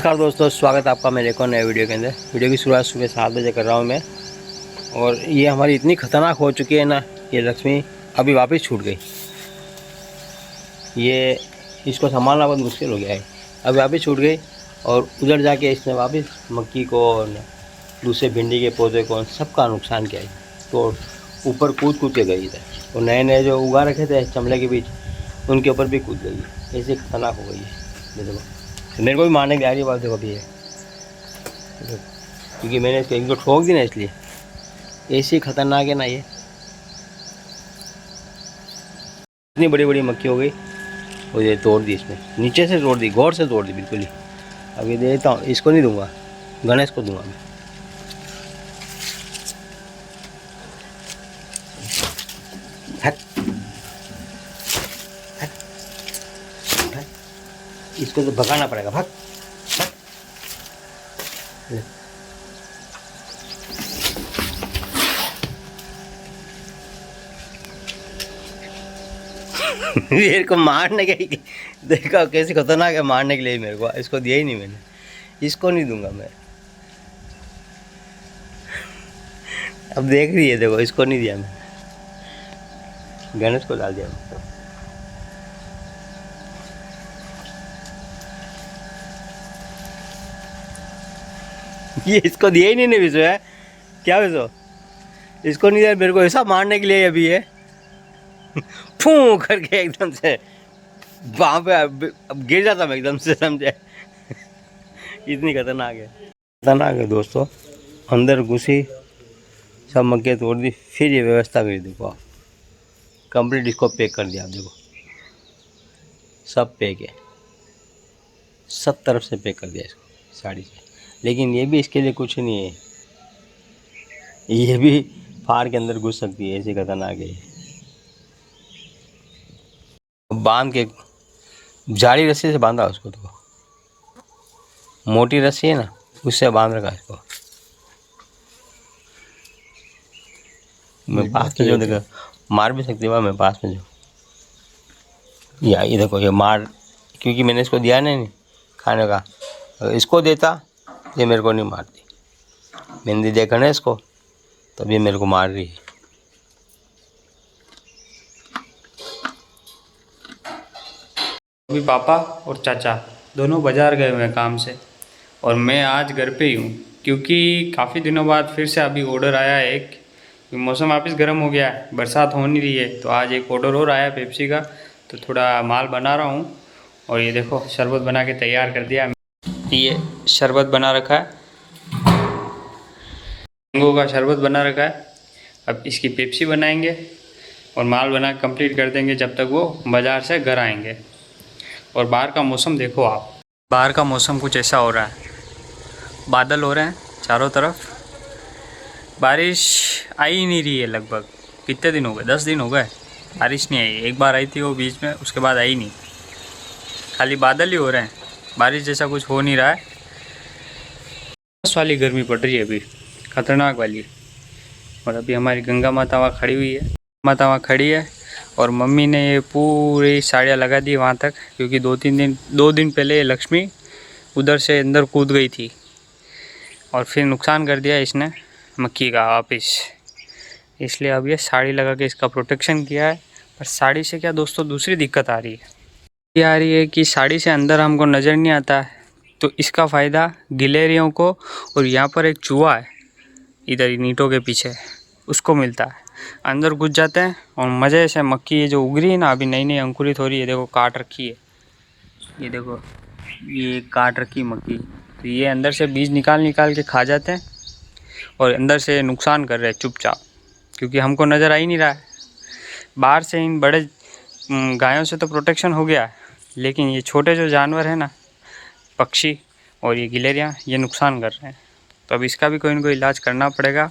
नमस्कार दोस्तों, स्वागत है आपका मेरे एक और नए वीडियो के अंदर। वीडियो की शुरुआत सुबह 7 बजे कर रहा हूँ मैं। और ये हमारी इतनी ख़तरनाक हो चुकी है ना, ये लक्ष्मी अभी वापस छूट गई। ये इसको संभालना बहुत मुश्किल हो गया है। अभी वापस छूट गई और उधर जाके इसने वापस मक्की को, दूसरे भिंडी के पौधे को, सबका नुकसान किया है। तो ऊपर कूद के गई इधर, और नए नए जो उगा रखे थे चमड़े के बीच, उनके ऊपर भी कूद गई है। ऐसे खतरनाक हो गई है। देखो मेरे को भी मारने की आ रही बात देखो अभी है, क्योंकि मैंने इसको एक दो ठोक दी ना, इसलिए ऐसी खतरनाक है ना ये। इतनी बड़ी बड़ी मक्खी हो गई और ये तोड़ दी, इसमें नीचे से तोड़ दी, गौर से तोड़ दी बिल्कुल ही। अभी देता हूँ, इसको नहीं दूंगा, गणेश को दूंगा मैं। इसको तो भगाना पड़ेगा, भाग भाग। मेरे को मारने के, देखा कैसे खतरनाक है मारने के लिए। मेरे को इसको दिया ही नहीं मैंने, इसको नहीं दूंगा मैं। अब देख रही है, देखो इसको नहीं दिया मैं, गणेश को डाल दिया मैं। ये इसको दिया ही नहीं विशु है क्या विशु, इसको नहीं दिया मेरे को, ऐसा मारने के लिए अभी है। फू करके एकदम से वहाँ पे अब गिर जाता मैं एकदम से, समझे। इतनी खतरनाक है दोस्तों। अंदर घुसी, सब मक्के तोड़ दी, फिर ये व्यवस्था करी। देखो आप, कंप्लीट इसको पैक कर दिया। आप देखो सब पैक है, सब तरफ से पैक कर दिया इसको साड़ी से। लेकिन ये भी इसके लिए कुछ नहीं है, ये भी फाड़ के अंदर घुस सकती है, ऐसी खतरनाक है। बांध के जाली रस्सी से बांधा उसको, तो मोटी रस्सी है ना, उससे बांध रखा इसको। मैं पास में जो देखो, मार भी सकती है मैं पास में जो, या ये देखो ये मार, क्योंकि मैंने इसको दिया नहीं खाने का। अगर इसको देता ये मेरे को नहीं मारती। मैंने देखा ना इसको, तब ये मेरे को मार रही है। अभी पापा और चाचा दोनों बाज़ार गए हुए हैं काम से, और मैं आज घर पे ही हूँ, क्योंकि काफ़ी दिनों बाद फिर से अभी ऑर्डर आया है एक। मौसम वापस गर्म हो गया है, बरसात हो नहीं रही है, तो आज एक ऑर्डर और आया पेप्सी का, तो थोड़ा माल बना रहा हूँ। और ये देखो शरबत बना के तैयार कर दिया। ये शरबत बना रखा है, मैंगो का शरबत बना रखा है। अब इसकी पेप्सी बनाएंगे और माल बना कंप्लीट कर देंगे जब तक वो बाज़ार से घर आएंगे। और बाहर का मौसम देखो आप, बाहर का मौसम कुछ ऐसा हो रहा है, बादल हो रहे हैं चारों तरफ, बारिश आ ही नहीं रही है। लगभग कितने दिन हो गए, 10 दिन हो गए बारिश नहीं आई। एक बार आई थी वो बीच में, उसके बाद आई नहीं, खाली बादल ही हो रहे हैं, बारिश जैसा कुछ हो नहीं रहा है। बस वाली गर्मी पड़ रही है अभी, खतरनाक वाली। और अभी हमारी गंगा माता वहाँ खड़ी हुई है, माता वहाँ खड़ी है, और मम्मी ने ये पूरी साड़ियाँ लगा दी वहाँ तक, क्योंकि 2 दिन पहले लक्ष्मी उधर से अंदर कूद गई थी और फिर नुकसान कर दिया इसने मक्की का वापिस। इसलिए अब ये साड़ी लगा के इसका प्रोटेक्शन किया है। पर साड़ी से क्या दोस्तों, दूसरी दिक्कत आ रही है। ये आ रही है कि साड़ी से अंदर हमको नज़र नहीं आता है, तो इसका फ़ायदा गिलहरियों को, और यहाँ पर एक चूहा है इधर नीटों के पीछे, उसको मिलता है। अंदर घुस जाते हैं और मज़े से मक्की ये जो उग रही है ना, अभी नई नई अंकुरित हो रही है, देखो काट रखी है, ये देखो ये काट रखी मक्की। तो ये अंदर से बीज निकाल के खा जाते हैं और अंदर से नुकसान कर रहे हैं चुपचाप, क्योंकि हमको नज़र आ ही नहीं रहा है। बाहर से इन बड़े गायों से तो प्रोटेक्शन हो गया है, लेकिन ये छोटे जो जानवर हैं ना, पक्षी और ये गिलहरियाँ, ये नुकसान कर रहे हैं। तो अब इसका भी कोई ना कोई इलाज करना पड़ेगा।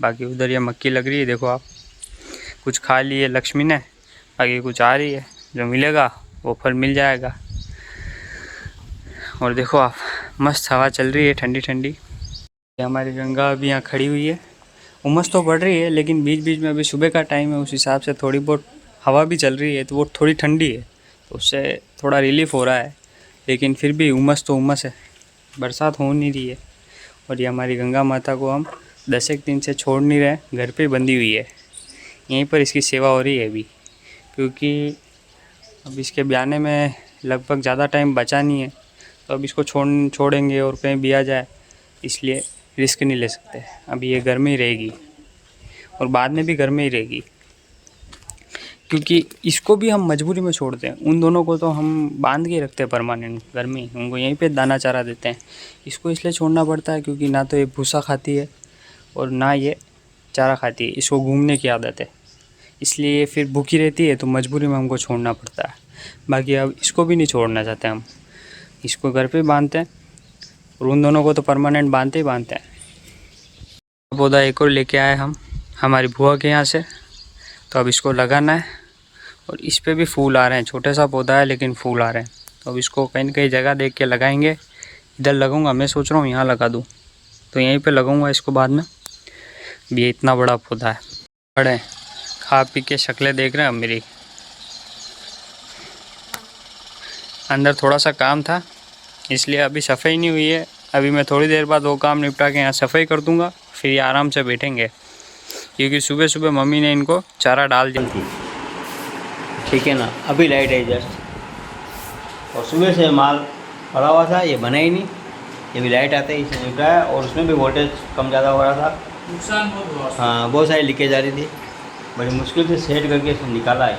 बाकी उधर ये मक्की लग रही है, देखो आप, कुछ खा लिए लक्ष्मी ने, आगे कुछ आ रही है, जो मिलेगा वो फल मिल जाएगा। और देखो आप, मस्त हवा चल रही है ठंडी ठंडी। ये हमारी गंगा अभी यहाँ खड़ी हुई है, उमस तो बढ़ रही है, लेकिन बीच बीच में अभी सुबह का टाइम है, उस हिसाब से थोड़ी बहुत हवा भी चल रही है, तो वो थोड़ी ठंडी है, तो उससे थोड़ा रिलीफ हो रहा है। लेकिन फिर भी उमस तो उमस है, बरसात हो नहीं रही है। और ये हमारी गंगा माता को हम 10 एक दिन से छोड़ नहीं रहे, घर पे बंधी हुई है। यहीं पर इसकी सेवा हो रही है अभी, क्योंकि अब इसके ब्याने में लगभग ज़्यादा टाइम बचा नहीं है। तो अब इसको छोड़ेंगे और कहीं भी आ जाए, इसलिए रिस्क नहीं ले सकते। अभी ये घर में ही रहेगी और बाद में भी घर में ही रहेगी, क्योंकि इसको भी हम मजबूरी में छोड़ते हैं। उन दोनों को तो हम बांध के रखते हैं परमानेंट घर में, उनको यहीं पे दाना चारा देते हैं। इसको इसलिए छोड़ना पड़ता है क्योंकि ना तो ये भूसा खाती है और ना ये चारा खाती है। इसको घूमने की आदत है, इसलिए ये फिर भूखी रहती है, तो मजबूरी में हमको छोड़ना पड़ता है। बाकी अब इसको भी नहीं छोड़ना चाहते हम, इसको घर पे बांधते हैं और उन दोनों को तो परमानेंट बांधते ही बांधते हैं। पौधा एक और लेके आए हम हमारी बुआ के यहाँ से, तो अब इसको लगाना है। और इस पे भी फूल आ रहे हैं, छोटा सा पौधा है लेकिन फूल आ रहे हैं। तो अब इसको कहीं न कहीं जगह देख के लगाएंगे। इधर लगाऊंगा, मैं सोच रहा हूँ यहाँ लगा दूँ, तो यहीं पे लगाऊंगा इसको बाद में। ये इतना बड़ा पौधा है, बड़े खा पी के शक्लें देख रहे हैं अब मेरी। अंदर थोड़ा सा काम था, इसलिए अभी सफाई नहीं हुई है। अभी मैं थोड़ी देर बाद वो काम निपटा के यहाँ सफाई कर दूँगा, फिर ये आराम से बैठेंगे, क्योंकि सुबह सुबह मम्मी ने इनको चारा डाल दिया थी। ठीक है ना, अभी लाइट आई जस्ट, और सुबह से माल पड़ा हुआ था, ये बना ही नहीं। ये भी लाइट आते ही इसे निपटा है, और उसमें भी वोल्टेज कम ज़्यादा हो रहा था, नुकसान बहुत हुआ। हाँ, बहुत सारी लीकेज आ रही थी। बड़ी मुश्किल से सेट करके इसे निकाला है।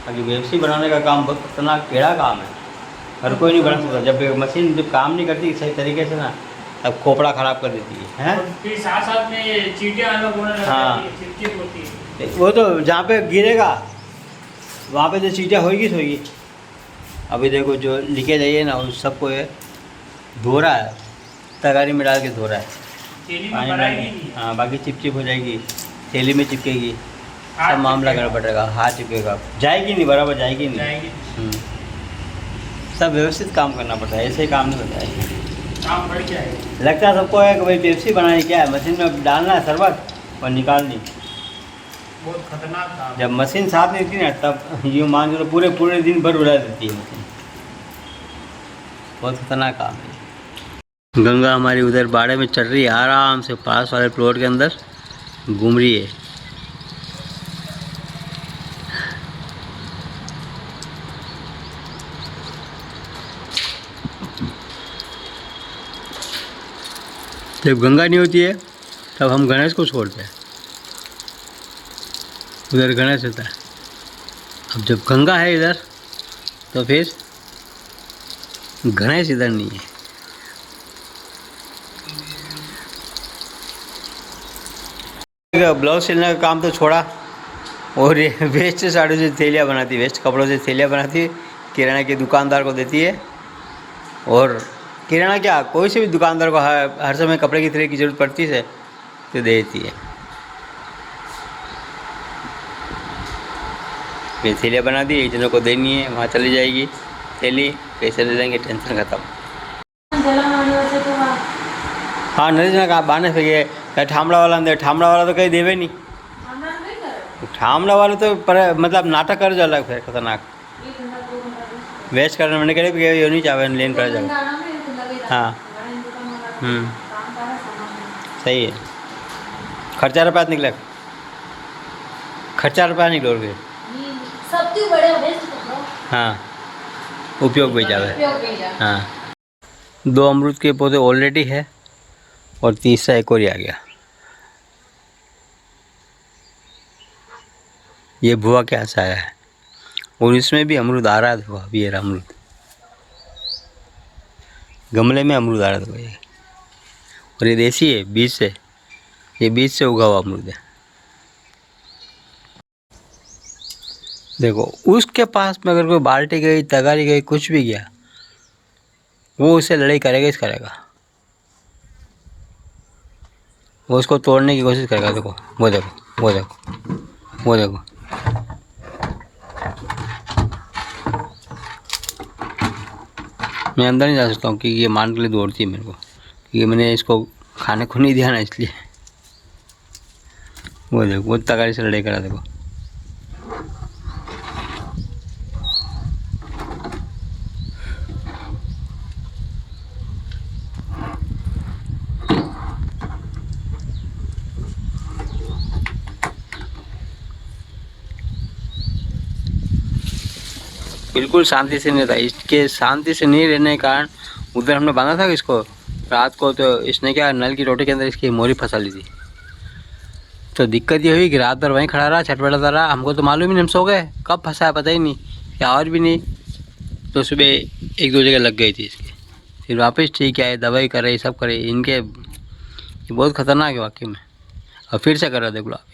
बाकी वेबसी बनाने का काम बहुत खतरनाक टेढ़ा काम है, हर कोई नहीं बना सकता। जब मशीन जब काम नहीं करती सही तरीके से ना, तब खोपड़ा ख़राब कर देती है। फिर साथ साथ में ये चींटियां अलग होने लगती हाँ। है, चिपचिप होती है। वो तो जहाँ पे गिरेगा वहाँ पे तो चीज़ें होगी। अभी देखो जो लीकेज आई है ना, उन सबको ये धो रहा है, तगारी में डाल के धो रहा है, थैली में पानी भराई डाल नहीं के। है। हाँ, बाकी चिपचिप हो जाएगी, थैली में चिपकेगी, हाथ सब मामला चिपकेगा। करना पड़ेगा, हाथ चिपकेगा, जाएगी नहीं, बराबर जाएगी नहीं। जाएगी, सब व्यवस्थित काम करना पड़ता है, ऐसे ही काम नहीं होता है। काम बढ़ जाएगा। लगता है सबको है कि भाई पेप्सी बनानी क्या है, मशीन में डालना है शरबत और निकालनी। बहुत खतरनाक काम। जब मशीन साथ नहीं थी ना, तब यूँ मान के पूरे दिन भर उड़ा देती है मशीन। बहुत खतरनाक काम है। गंगा हमारी उधर बाड़े में चढ़ रही है, आराम से पास वाले प्लॉट के अंदर घूम रही है। जब गंगा नहीं होती है तब हम गणेश को छोड़ते हैं, उधर गणेश होता है। अब जब गंगा है इधर, तो फिर गणेश इधर नहीं है। ब्लाउज सिलने का काम तो छोड़ा, और ये वेस्ट साड़ियों से थैलियाँ बनाती, वेस्ट कपड़ों से थैलियाँ बनाती, किराना के दुकानदार को देती है। और किराना क्या, कोई से भी दुकानदार को हर समय कपड़े की थैली की ज़रूरत पड़ती है तो देती है। ये थैलियाँ बना दी, एक जनों को देनी है, वहाँ चली जाएगी थैली, पैसे ले लेंगे, टेंशन खत्म। हाँ, नरेश ने कहा बाने से ये ठामड़ा वाला अंदर, ठामड़ा वाला तो कहीं देवे नहीं। ठामड़ा वाले तो पर मतलब नाटक कर जो अलग फिर खतरनाक वेस्ट करने मैंने कह ये नहीं चाहे लेन कर जाओ। हाँ, सही है। खर्चा रुपया निकले, खर्चा रुपया निकलो फिर। हाँ, उपयोग भी जावे। हाँ, 2 अमरूद के पौधे ऑलरेडी है और तीसरा एक और ही आ गया। ये भुआ के आस आया है और इसमें भी अमरूद आ रहा था। अभी ये अमरूद गमले में अमरूद आ रहा था ये, और ये देसी है, बीज से, ये बीज से उगा हुआ अमरूद है। देखो उसके पास में अगर कोई बाल्टी गई, तगारी गई, कुछ भी गया, वो उससे लड़ाई करेगा, करेगा, वो उसको तोड़ने की कोशिश करेगा। देखो वो देखो वो देखो वो देखो, मैं अंदर नहीं जा सकता हूँ क्योंकि ये मान के लिए दौड़ती है मेरे को, क्योंकि मैंने इसको खाने को नहीं दिया ना, इसलिए। वो देखो वो तगारी से लड़ाई करा, देखो। बिल्कुल शांति से नहीं रहता। इसके शांति से नहीं रहने के कारण उधर हमने बांधा था इसको रात को, तो इसने क्या नल की रोटी के अंदर इसकी मोरी फंसा ली थी। तो दिक्कत ये हुई कि रात भर वहीं खड़ा रहा, छटपटाता रहा। हमको तो मालूम ही नहीं, हम सो गए, कब फंसा है पता ही नहीं, या और भी नहीं। तो सुबह 1-2 जगह लग गई थी इसकी, फिर वापस ठीक है, दवाई करे, सब करे। इनके ये बहुत खतरनाक है वाकई में। और फिर से कर रहा, देख लो आप।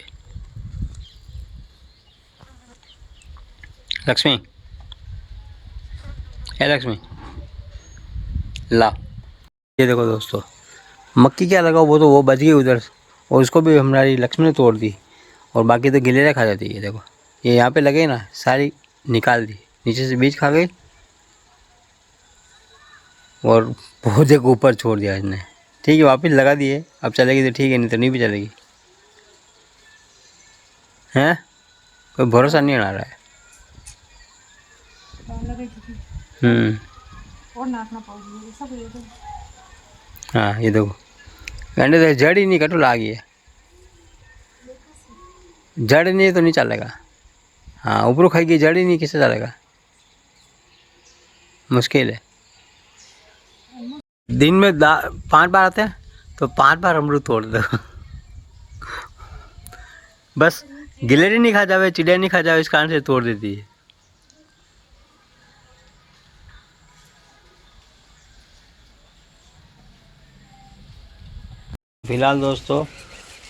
लक्ष्मी, है लक्ष्मी, ला। ये देखो दोस्तों, मक्की क्या लगा, वो तो वो बच गई उधर, और उसको भी हमारी लक्ष्मी ने तोड़ दी। और बाकी तो गिलेरा खा जाती है। देखो ये यहाँ पे लगे ना, सारी निकाल दी, नीचे से बीज खा गई और पौधे को ऊपर छोड़ दिया इसने। ठीक है, वापस लगा दिए, अब चलेगी तो ठीक है, नहीं तो नहीं भी चलेगी। हैं, कोई भरोसा नहीं आ रहा है। हाँ ये देखो, मैंने तो जड़ ही नहीं, कटो ला गई है। जड़ नहीं तो नहीं चलेगा। हाँ ऊपर खाएगी, जड़ ही नहीं किससे चलेगा, मुश्किल है। दिन में 5 बार आते हैं, तो 5 बार अमरूद तोड़ दो। बस गिलहरी नहीं खा जावे, चिड़िया नहीं खा जावे, इस कारण से तोड़ देती है। फिलहाल दोस्तों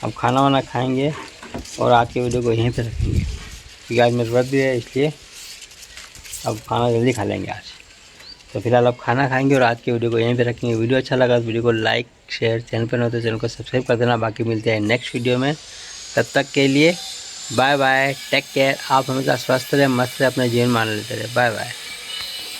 अब खाना वाना खाएंगे और आज की वीडियो को यहीं पे रखेंगे, क्योंकि आज मेरा बर्थडे है, इसलिए अब खाना जल्दी खा लेंगे आज। तो फिलहाल अब खाना खाएंगे और आज की वीडियो को यहीं पे रखेंगे। वीडियो अच्छा लगा तो वीडियो को लाइक शेयर, चैनल पर न हो तो चैनल को सब्सक्राइब कर देना। बाकी मिलते हैं नेक्स्ट वीडियो में, तब तक के लिए बाय बाय, टेक केयर। आप हमेशा स्वस्थ रहे, मस्त रहे, अपने जीवन मान लेते रहे। Bye bye.